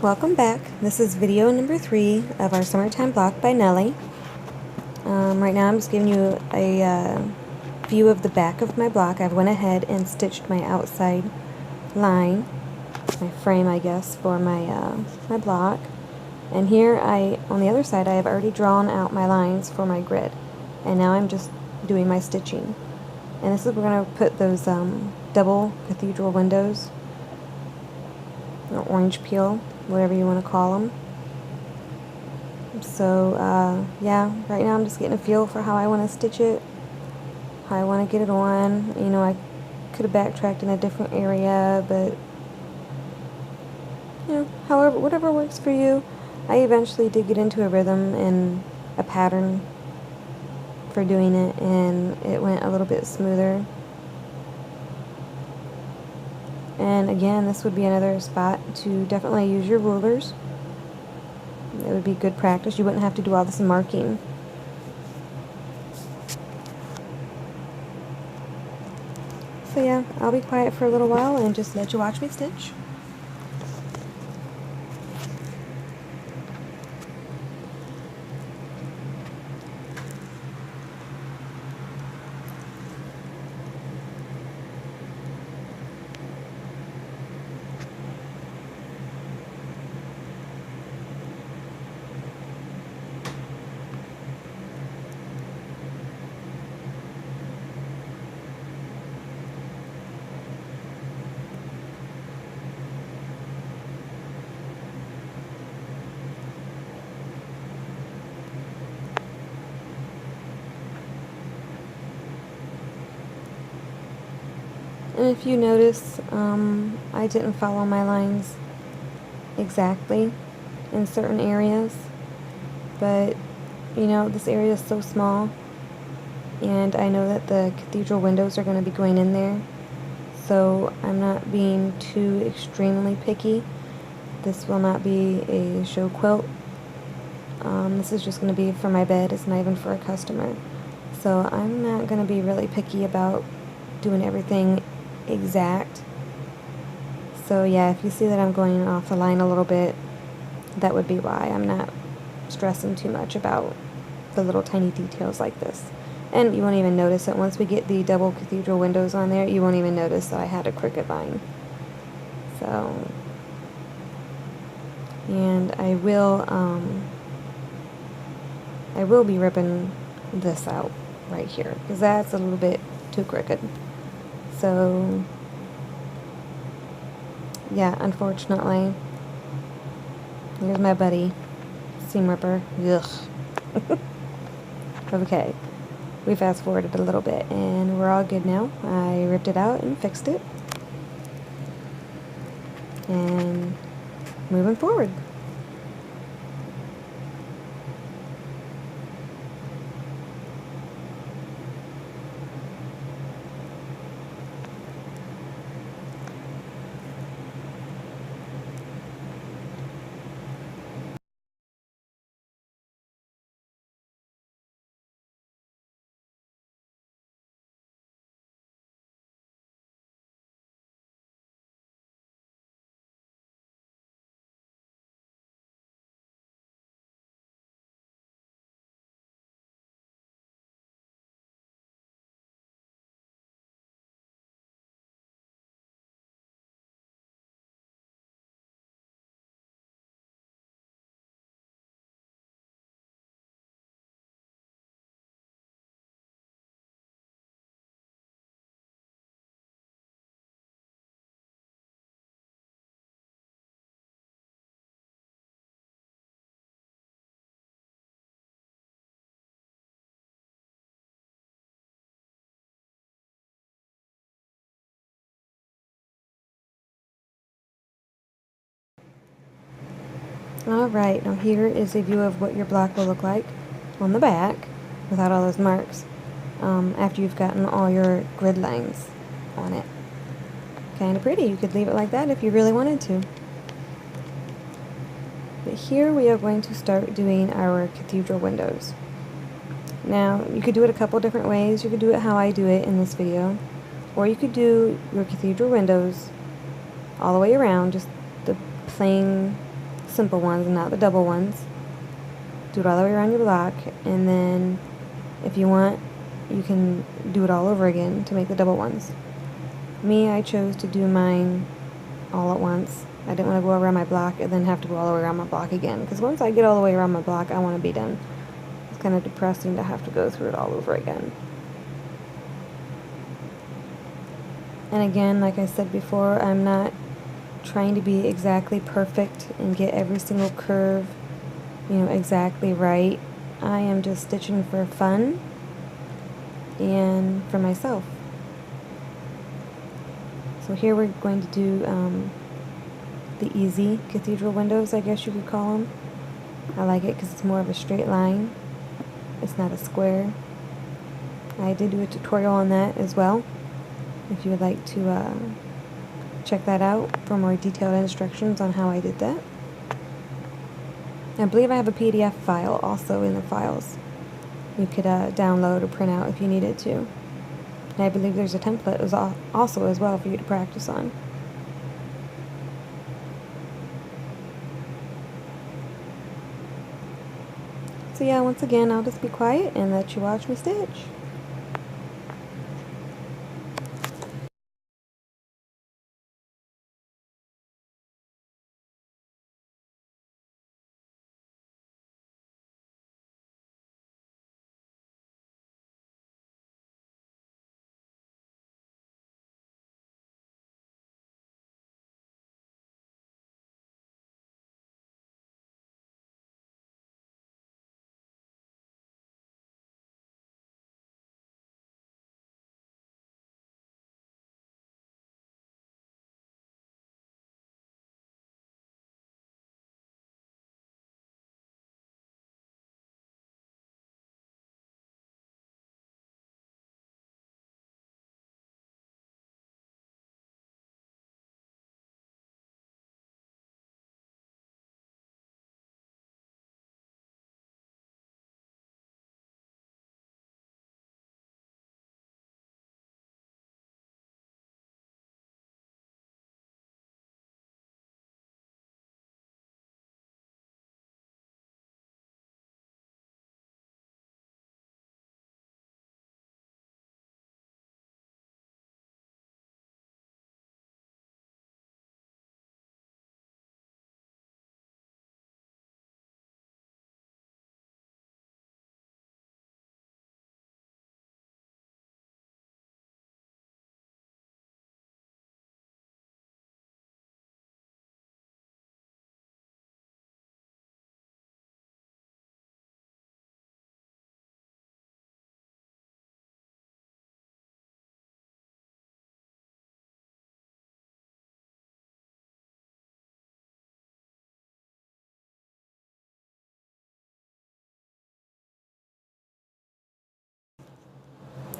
Welcome back. This is video number 3 of our summertime block by Nellie. Right now I'm just giving you a view of the back of my block. I've went ahead and stitched my outside line, my frame I guess, for my block. And here on the other side I have already drawn out my lines for my grid. And now I'm just doing my stitching. And this is where we're going to put those double cathedral windows, or orange peel, whatever you want to call them. So yeah, right now I'm just getting a feel for how I want to stitch it, how I want to get it on. You know, I could have backtracked in a different area, but you know, however, whatever works for you. I eventually did get into a rhythm and a pattern for doing it, and it went a little bit smoother. And again, this would be another spot to definitely use your rulers. It would be good practice. You wouldn't have to do all this marking. So yeah, I'll be quiet for a little while and just let you watch me stitch. And if you notice, I didn't follow my lines exactly in certain areas, but you know, this area is so small, and I know that the cathedral windows are going to be going in there, so I'm not being too extremely picky. This will not be a show quilt. This is just going to be for my bed. It's not even for a customer. So I'm not going to be really picky about doing everything exact. So yeah, if you see that I'm going off the line a little bit, that would be why. I'm not stressing too much about the little tiny details like this. And you won't even notice it. Once we get the double cathedral windows on there, you won't even notice that I had a crooked line. So, and I will be ripping this out right here, because that's a little bit too crooked. So yeah, unfortunately, here's my buddy, seam ripper. Ugh. Okay, we fast forwarded a little bit and we're all good now. I ripped it out and fixed it, and moving forward. Alright, now here is a view of what your block will look like on the back without all those marks, after you've gotten all your grid lines on it. Kind of pretty. You could leave it like that if you really wanted to. But here we are going to start doing our cathedral windows. Now, you could do it a couple different ways. You could do it how I do it in this video, or you could do your cathedral windows all the way around, just the plain simple ones, not the double ones. Do it all the way around your block, and then if you want, you can do it all over again to make the double ones. Me, I chose to do mine all at once. I didn't want to go around my block and then have to go all the way around my block again, because once I get all the way around my block, I want to be done. It's kind of depressing to have to go through it all over again. And again, like I said before, I'm not trying to be exactly perfect and get every single curve, exactly right. I am just stitching for fun and for myself. So here we're going to do the easy cathedral windows, I guess you could call them. I like it because it's more of a straight line. It's not a square. I did do a tutorial on that as well, if you would like to check that out for more detailed instructions on how I did that. I believe I have a PDF file also in the files. You could download or print out if you needed to. And I believe there's a template also as well for you to practice on. So yeah, once again, I'll just be quiet and let you watch me stitch.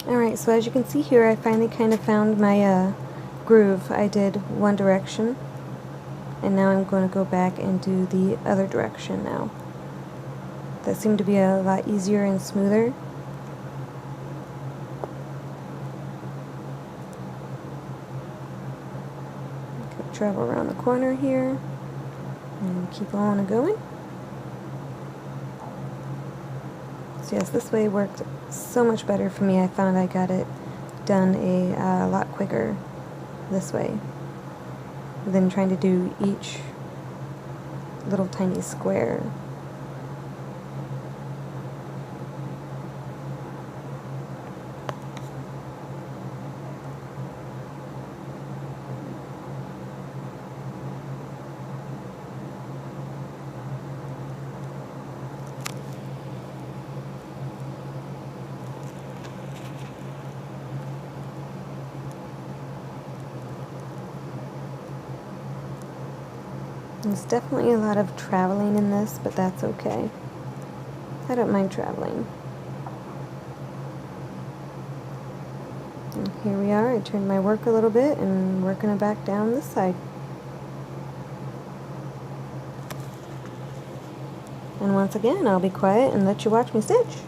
Alright, so as you can see here, I finally kind of found my groove. I did one direction, and now I'm going to go back and do the other direction now. That seemed to be a lot easier and smoother. Travel around the corner here, and keep on going. So yes, this way worked so much better for me. I found I got it done a lot quicker this way than trying to do each little tiny square. There's definitely a lot of traveling in this, but that's okay. I don't mind traveling. And here we are. I turned my work a little bit and working it back down this side. And once again, I'll be quiet and let you watch me stitch.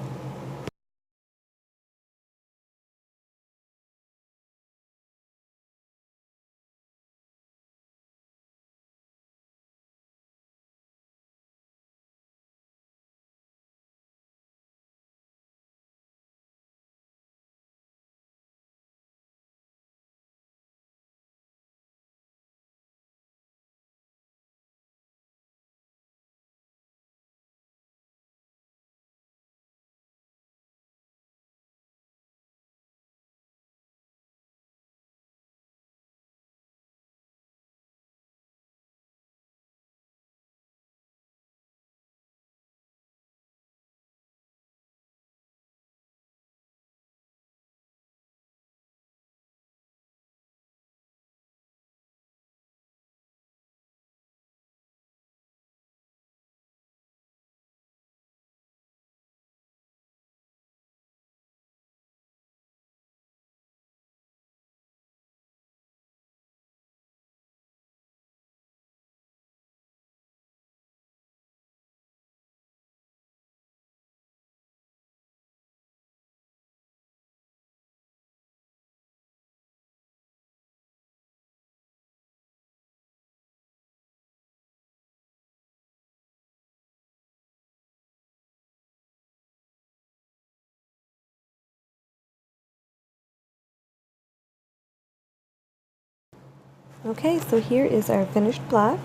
Okay, so here is our finished block.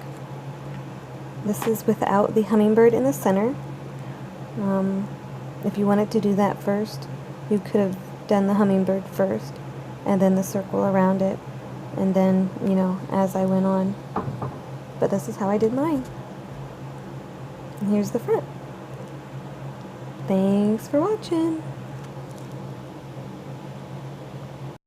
This is without the hummingbird in the center. If you wanted to do that first, you could have done the hummingbird first and then the circle around it, and then, you know, as I went on. But this is how I did mine. And here's the front. Thanks for watching.